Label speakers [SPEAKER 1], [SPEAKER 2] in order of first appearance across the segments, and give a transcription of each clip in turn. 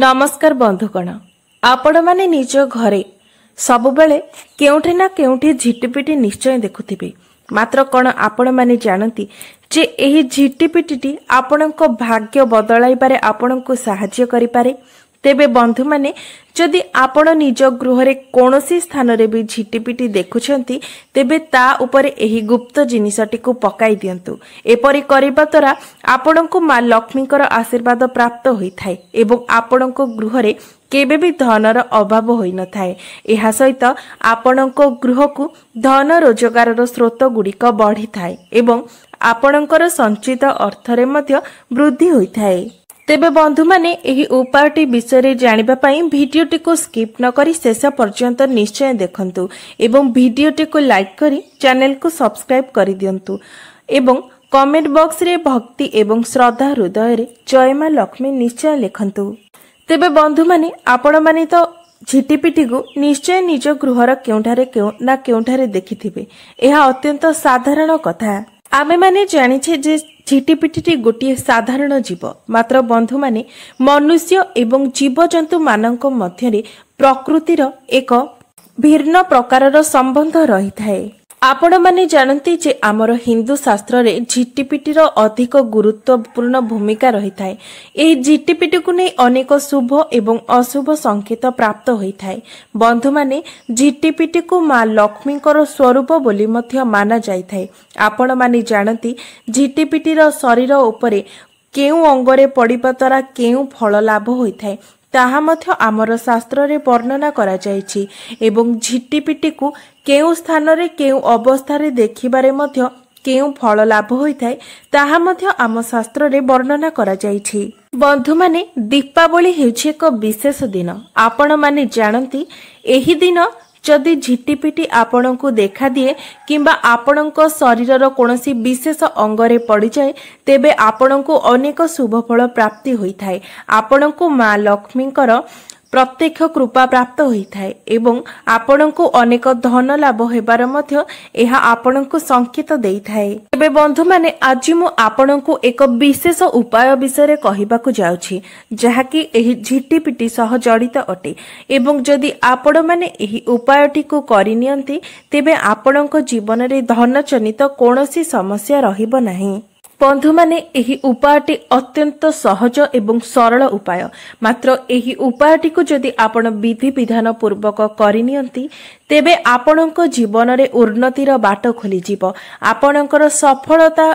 [SPEAKER 1] नमस्कार बंधुगण आपण माने निज घरे सबुबले केउठे ना केउठे झिटिपिटी निश्चय देखुथिबे। मात्र कौन आपण माने जानती जे एही झिटिपिटी आपणको भाग्य बदलाइबारे आपणको सहाय्य करि पारे। तेबे बंधु माने जदि आपण निज गृह रे कोनोसी स्थान रे भी झिटिपिटी देखुछंती तेबे ता उपरे एही गुप्त जिनिसटी को पकाई दियंतु। एपरि करिबा तरा आपणको मां लक्ष्मीकर आशीर्वाद प्राप्त होइथाय एवं आपणको गृह रे केबे भी धनर अभाव होई न थाए। एहा सहित आपणको गृह को धन रोजगार स्रोत गुड़िक बढ़ी थाए एवं आपणकर संचित अर्थ रे मध्य वृद्धि होइथाय। तेबे बंधु माने एही उपायटी विषय जानिबा पई भिडियोटी को स्किप न करी शेष पर्यंत निश्चय देखंतु एवं भिडियोटी को लाइक करी चैनल को सब्सक्राइब करि दियंतु एवं कमेंट बॉक्स रे भक्ति एवं श्रद्धा हृदय रे जय मां लक्ष्मी निश्चय लिखंतु। तेबे बंधु माने आपण माने तो झिटिपिटी को निश्चय निज गृहर केउठारे देखिथिबे। एहा अत्यंत साधारण कथा। आमे माने जानिछे जे झिटिपिटी गोटे साधारण जीव। मात्र बंधु माने मनुष्य एवं जीवजंतु मानक मध्यरे प्रकृतिर एक भिन्न प्रकारर संबंध रही थाए। आपण माने जानती जे आमर हिंदू शास्त्र रे झिटिपिटी अधिक गुरुत्वपूर्ण भूमिका रही थाए। एही झिटिपिटी को नै अनेक शुभ एवं अशुभ संकेत प्राप्त होई थाए। बंधु माने झिटिपिटी को मां लक्ष्मीकर स्वरूप बोली मध्य माना जाय थाए। आपण माने जानती झिटिपिटीर शरीर उपरे केउ अंगरे पड़िबा द्वारा केउ फल लाभ होई थाए ताहा मध्य आमर शास्त्र रे वर्णना करा जायछि एवं झिटिपिटी को केउ स्थान रे केउ अवस्था रे देखिबारे मध्य केउ फल लाभ होई थाए ताहा मध्य आम शास्त्र रे वर्णना करा जायछि। बंधु माने दीपावली हेउछि एक विशेष दिन। आपण माने जानती एही दिन जदि झिटिपिटी आपणको देखा दिए किंबा आपणको शरीरर कोनोसी विशेष अंगरे पड़ी जाए तेबे आपणको अनेक शुभ फल प्राप्ति होई थाए। आपणको मां लक्ष्मीकर प्रत्यक्ष कृपा प्राप्त होई थाए एवं आपणको अनेक धन लाभ हेबार मध्य एहा आपणको संकेत देई थाए। एबे बंधु माने आज मु आपणको एक विशेष उपाय विषय कहिबाकू जाउछि जहाकी एही झिटिपिटी सह जड़ित अटे एवं जदि आपण माने एही उपायटी को करि नियंती तेबे आपणको जीवन रे धन जनित कोनोसी समस्या रहिबो नाही। बंधु माने एही उपायटी अत्यंत सहज एवं सरल उपाय। मात्र एही उपायटी को जदि आपण विधि विधान पूर्वक करि नियंती तेबे आपणको जीवन रे उन्नतिर बाट खोली जिवो। आपणकर सफलता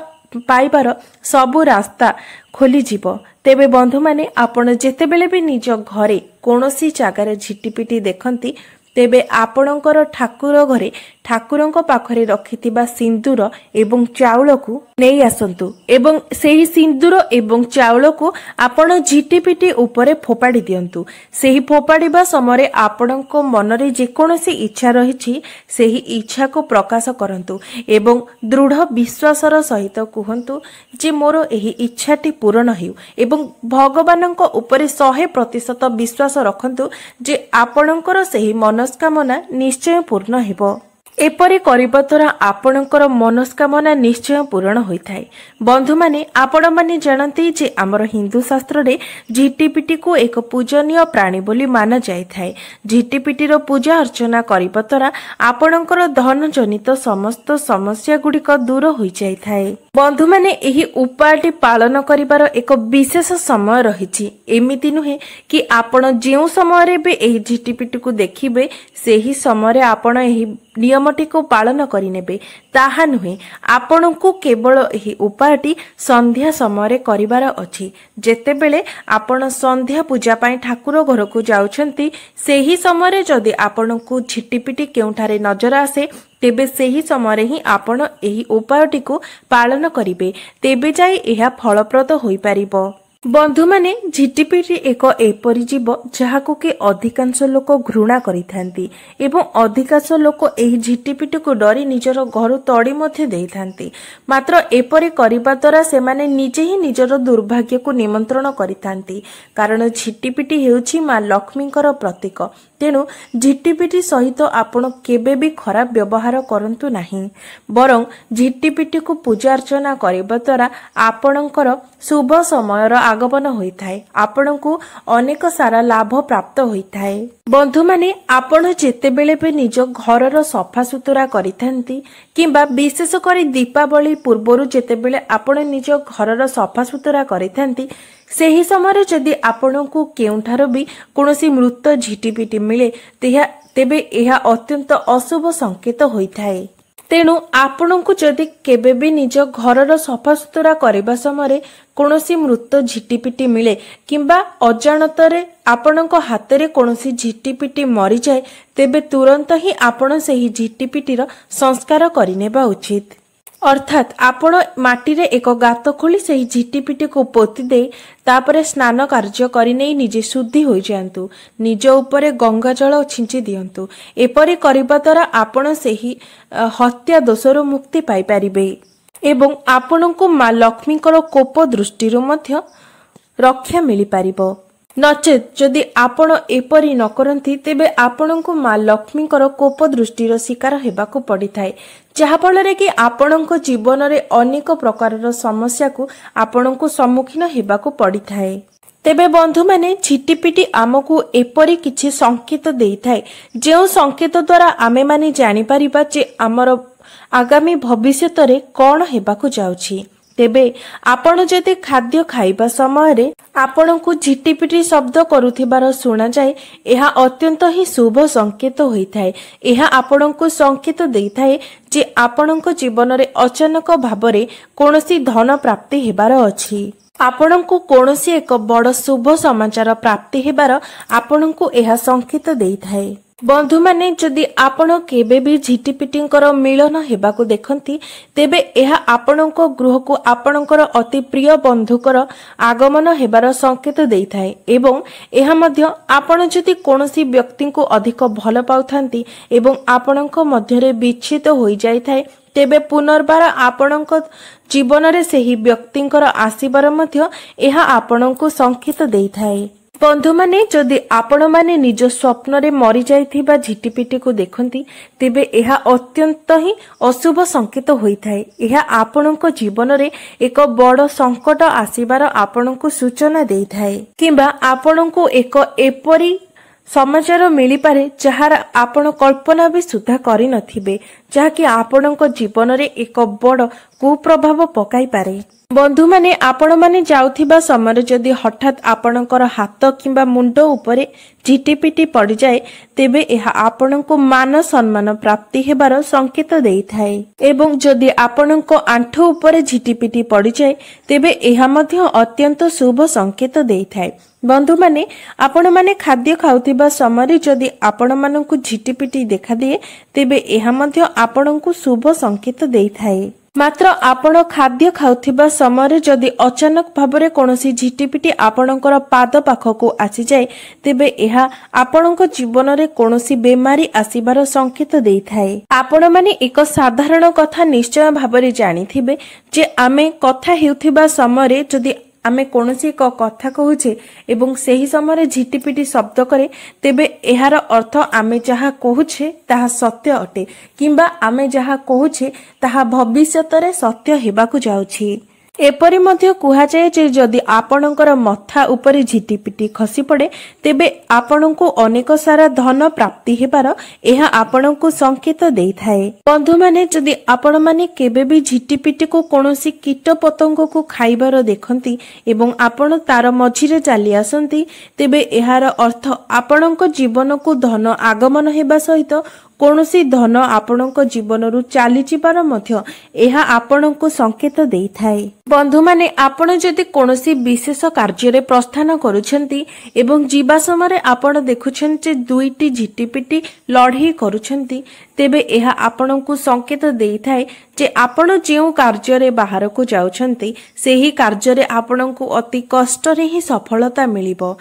[SPEAKER 1] पाइबार सबु रास्ता खोली जिवो। तेबे बंधु माने आपण जेतेबेले भी निज घरे कोनोसी जागारे झिटिपिटी देखंती तेबे आपणकर ठाकुर घरे ठाकुरंको पाखरे रखिथिबा सिंदूर एवं चाउल को नेई आसंतु एवं सेही सिंदूर एवं चाउल को आपण झिटिपिटी उपरे फोपाड़ी दियंतु। सेही फोपाड़ीबा समय आपणको मनरे जे कोनोसी इच्छा रहिछि सेही इच्छा को प्रकाश करंतु एवं दृढ़ विश्वासर सहित कहंतु जे मोर एही इच्छाटी पूर्ण हेउ एवं भगवानंको उपरे 100% विश्वास रखंतु जे आपणकर सेही मनस्कामना निश्चय पूर्ण हेबो। एपरि करिबा द्वारा आपणकर मनस्कामना निश्चय पूर्ण होइथाय। बंधु माने आपण माने जानती जे आमर हिंदू शास्त्र रे झिटिपिटी को एक पूजनीय प्राणी बोली माना जाय थाए। झिटिपिटीर पूजा अर्चना करिबा द्वारा आपणकर धन जनित समस्त समस्या गुड़िक दूर होई जाय थाए। बंधु माने एही उपायटी पालन करिबार एक विशेष समय रहिछि। एमिति नुहे कि आपण जेउ समय रे बे एही झिटिपिटी को देखिबे सेही समय रे आपण एही नियमटी को पालन करिनेबे ताहा नुहे। आपणको केवल एही उपायटी संध्या समय करिबार अछि। जेतेबेले आपण संध्या पूजा पई ठाकुर घर को जाउछंती सेही समय जदि आपणको झिटिपिटी केउठारे नजर आसे तेबे सेही समय ही आपण एही उपायटी को पालन करिबे तेबे जाई एहा फलप्रद होई पारिबो। बंधु माने झिटिपिटी एक एपरि जीव जहाको के अधिकांश लोक घृणा करिथांती एवं अधिकांश लोक एही झिटिपिटी को डरी निजर घर तड़ी मध्य देइथांती। मात्र एपरि करिबा द्वारा सेमाने निजे ही निजर दुर्भाग्य को निमंत्रण करिथांती कारण झिटिपिटी हेउछि मां लक्ष्मीकर प्रतीक। तेणु झिटिपिटी सहित आपण केबे भी खराब व्यवहार करंतु नाही बरं झिटिपिटी को पूजा अर्चना करिबा द्वारा आपणकर शुभ समयर आगमन होइथाए आपणको अनेक सारा लाभ प्राप्त होइथाए। बंधु माने आपण जेतेबेले भी निज घरर सफा सुतुरा करिथांती किंबा विशेष करी दीपावली पूर्वरु जेतेबेले आपण निज घरर सफा सुतुरा करिथांती सेही समय जदि आपणको केउठारो भी कोनोसी मृत झिटिपिटी मिले तेबे एहा अत्यंत अशुभ संकेत होइथाए। तेणु आपणको जदि केबे भी निज घरर सफा सुतुरा करबा समय कोनोसी मृत झिटिपिटी मिले किंबा अजाणतरे आपणको हातरे कोनोसी झिटिपिटी मरी जाए तेबे तुरंत ही आपण सेही झिटिपिटीर संस्कार करिनेबा उचित। अर्थात आपण माटीरे एक गात खोली सेही झिटिपिटी को पोती दे तापरे स्नान कार्य करिने निजे शुद्धि होई जांतु निज उपरे गंगा जल छिंची दियंतु। एपरि करिबा द्वारा आपण सेही हत्या दोषरु मुक्ति पाई परिबे एवं आपणको मां लक्ष्मीकर कोप दृष्टिरु मध्य रक्षा मिली पारिबो। नचेत जदि आपण एपरि न करंती तेबे आपणको मां लक्ष्मीकर कोप दृष्टिर शिकार हेबाकु पड़िथाए जहा फଳରେ कि आपणको जीवन रे अनेक प्रकारर समस्या को आपणको सम्मुखीन हेबाकु पड़िथाए। तेबे बंधु माने झिटिपिटी आमको एपरि किछि संकेत देइथाए जेउ संकेत द्वारा आमे माने जानि परिबा जे हमर आगामी भविष्यत रे कोन हेबाकु जाउछि। तेबे आपण जदि खाद्य खाइबा समय रे आपणको झिटिपिटी शब्द करुथिबार सुना जाए एहा अत्यंत ही शुभ संकेत होइथाए। एहा आपणको संकेत देइथाए जे आपणको जीवन रे अचानक भाबरे कोनोसी धन प्राप्ति हेबार अछि। आपणको कोनोसी एक बड़ शुभ समाचार प्राप्ति हेबार आपणको एहा संकेत देइथाए। बंधु माने जदि आपण केबे भी झिटिपिटींकर मिलन हेबाकु देखंती तेबे एहा आपणको गृह को आपणकर अति प्रिय बंधुकर आगमन हेबार संकेत देइथाए एवं एहा मध्य आपण जदि कोनोसी व्यक्ति को अधिक भल पाउथांती एवं आपणको मध्यरे विच्छेद होई जाइथाए तेबे पुनर्बार आपणको जीवन रे सेही व्यक्तिंकर आसीबार मध्य एहा आपणको संकेत देइथाए। बंधु माने जदि आपण माने निज स्वप्न रे मरी जाइथिबा झिटिपिटी को देखंती तेबे एहा अत्यंत ही अशुभ संकेत होइथाए। एहा आपणको जीवन रे एक बड़ संकट आसीबार आपणको सूचना देइथाए किंबा आपणको एक एपरी समाचार मिली पारे जहार आपण कल्पना भी सुधा करि नथिबे जाकी आपणको जीवन रे एक बड़ कुप्रभाव पकाई पारे। बंधु माने आपण माने जाउथिबा समय जदि हठात आपणकर हाथ किंबा मुंड उपरे झिटिपिटी पड़ी जाए तेबे एहा आपणको मान सम्मान प्राप्ति हेबार संकेत देइथाए एवं जदि आपणको आंठु उपरे झिटिपिटी पड़ी जाए तेबे एहा मध्य अत्यंत शुभ संकेत देइथाए। बंधु माने आपण माने खाद्य खाउथिबा समय जदि आपण मानकु झिटिपिटी देखा दिए तेबे एहा मध्य आपणको शुभ संकेत देइथाए। मात्र आपण खाद्य खाउथिबा समय जदि अचानक भाबरे कोनोसी झिटिपिटी आपणकर पाद पाखकु आसी जाए तेबे एहा आपणको जीवन रे कोनोसी बेमारी आसीबार संकेत देइथाए। आपण माने एक साधारण कथा निश्चय भाबरे जानिथिबे जे आमे कथा हेउथिबा समय जदि आमे कोनोसी एक कथा कहूचे एवं सेही समय झिटिपिटी शब्द करे तेबे एहार अर्थ आमे जहा कहूचे ताहा सत्य अटे किंबा आमे जहा कहूचे ताहा भविष्यत रे सत्य हेबाकु जाउछि। एपरि मध्य कुहा जाए जे जदि आपणकर मथा उपरे झिटिपिटी खसी पड़े तेबे आपणको अनेक सारा धन प्राप्ति हेबार एहा आपणको संकेत देइथाए। बंधु माने जदि आपण माने केबे भी झिटिपिटी को कोनोसी कीट पतंग को खाइबार देखंती एवं आपण तार मझिरे चाली आसंती तेबे एहार अर्थ आपणको जीवन को धन आगमन हेबा सहित कोनोसी धन आपणको जीवनरु चाली जिबार मध्य एहा आपणको संकेत देइथाए। बंधु माने आपण जदि कोनोसी विशेष कार्य रे प्रस्थान करूछंती एवं जीवा समय आपण देखुछन जे दुईटी झिटिपिटी लढई करूछंती तेबे एहा आपणको संकेत देइथाए जे आपण जेउ कार्य रे बाहर को जाउछंती सेही कार्य रे आपणको अति कष्ट रे ही सफलता मिलिबो।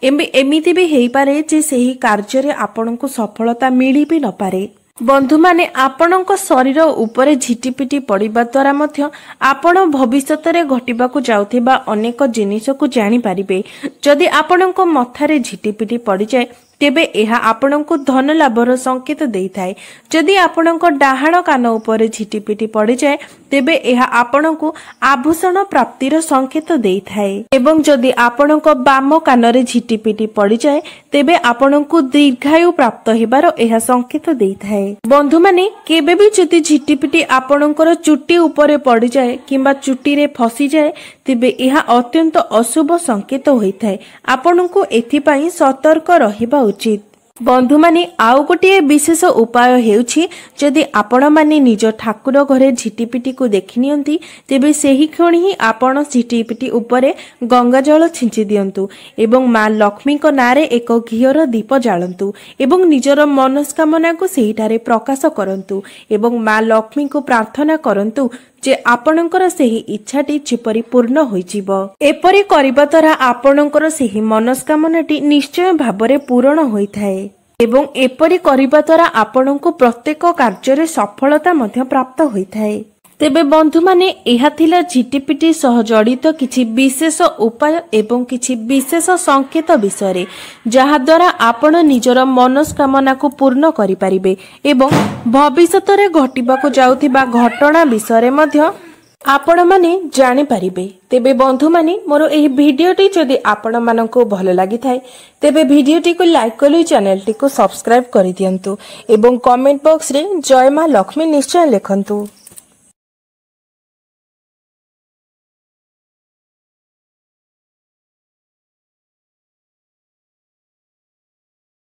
[SPEAKER 1] एमिति भी हेई पारे जे सेही कार्य रे आपणको सफलता मिली भी न पारे। बंधु माने आपणको शरीर उपरे झिटिपिटी पड़िबा द्वारा मध्य आपण भविष्यत रे घटिबाकु जाउथिबा अनेक जिनिस को जानि पारिबे। जदि आपणको मथारे झिटिपिटी पड़ी जाए तेबे एहा आपणको धन लाभर संकेत देइथाय। जदि आपणको डाहाण कान उपरे झिटिपिटी पड़ी जाए तेबे एहा आपणको आभूषण प्राप्तिर संकेत देइथाय। एवं जदि आपणको बाम कानरे झिटिपिटी पड़ी जाए तेबे आपणको दीर्घायु प्राप्त हेबार एहा संकेत देइथाय। बंधु माने केबे भी जदि झिटिपिटी आपणकर चुट्टी उपरे पड़ी जाए किंबा चुट्टी रे फसी जाए तेबे एहा अत्यंत अशुभ संकेत होइथाय। आपणको एथिपाई सतर्क रहिबा उचित। बंधु माने आउ गोटे विशेष उपाय हेउछि जदि आपण माने निज ठाकुर घरे झिटिपिटी को देखि नियंती तेबे सेही क्षण ही आपण झिटिपिटी उपरे गंगा जल छिंची दियंतु एवं मां लक्ष्मी को नारे एक घियर दीप जालंतु एवं निजर मनस्कामना को सेहिठारे प्रकाश करंतु एवं मां लक्ष्मी को प्रार्थना करंतु जे आपणकर सेही इच्छाटी जेपरि पूर्ण होइजिब। एपरि करिबा द्वारा आपणकर सेही मनस्कामनाटी निश्चय भाबरे पूर्ण होइथाय एवं एपरि करिबा द्वारा आपणको प्रत्येक कार्य सफलता मध्य प्राप्त होइथाय। तेबे बंधु माने एहा थिला झिटिपिटी सह जड़ित किछि विशेष उपाय एवं किछि विशेष संकेत विषय जहा द्वारा आपण निजर मनस्कामना को पूर्ण करि परिबे एवं भविष्यत रे घटिबाको जाउथिबा घटना विषय मध्य आपण माने जानि परिबे। तेबे बंधु माने मोर एही भिडियोटी जदि आपण मानको भलो लागि थाए तेबे भिडियोटी को लाइक करि चैनल टी को सब्सक्राइब करि दियंतु एवं कमेंट बॉक्स रे जय मां लक्ष्मी निश्चय लिखंतु।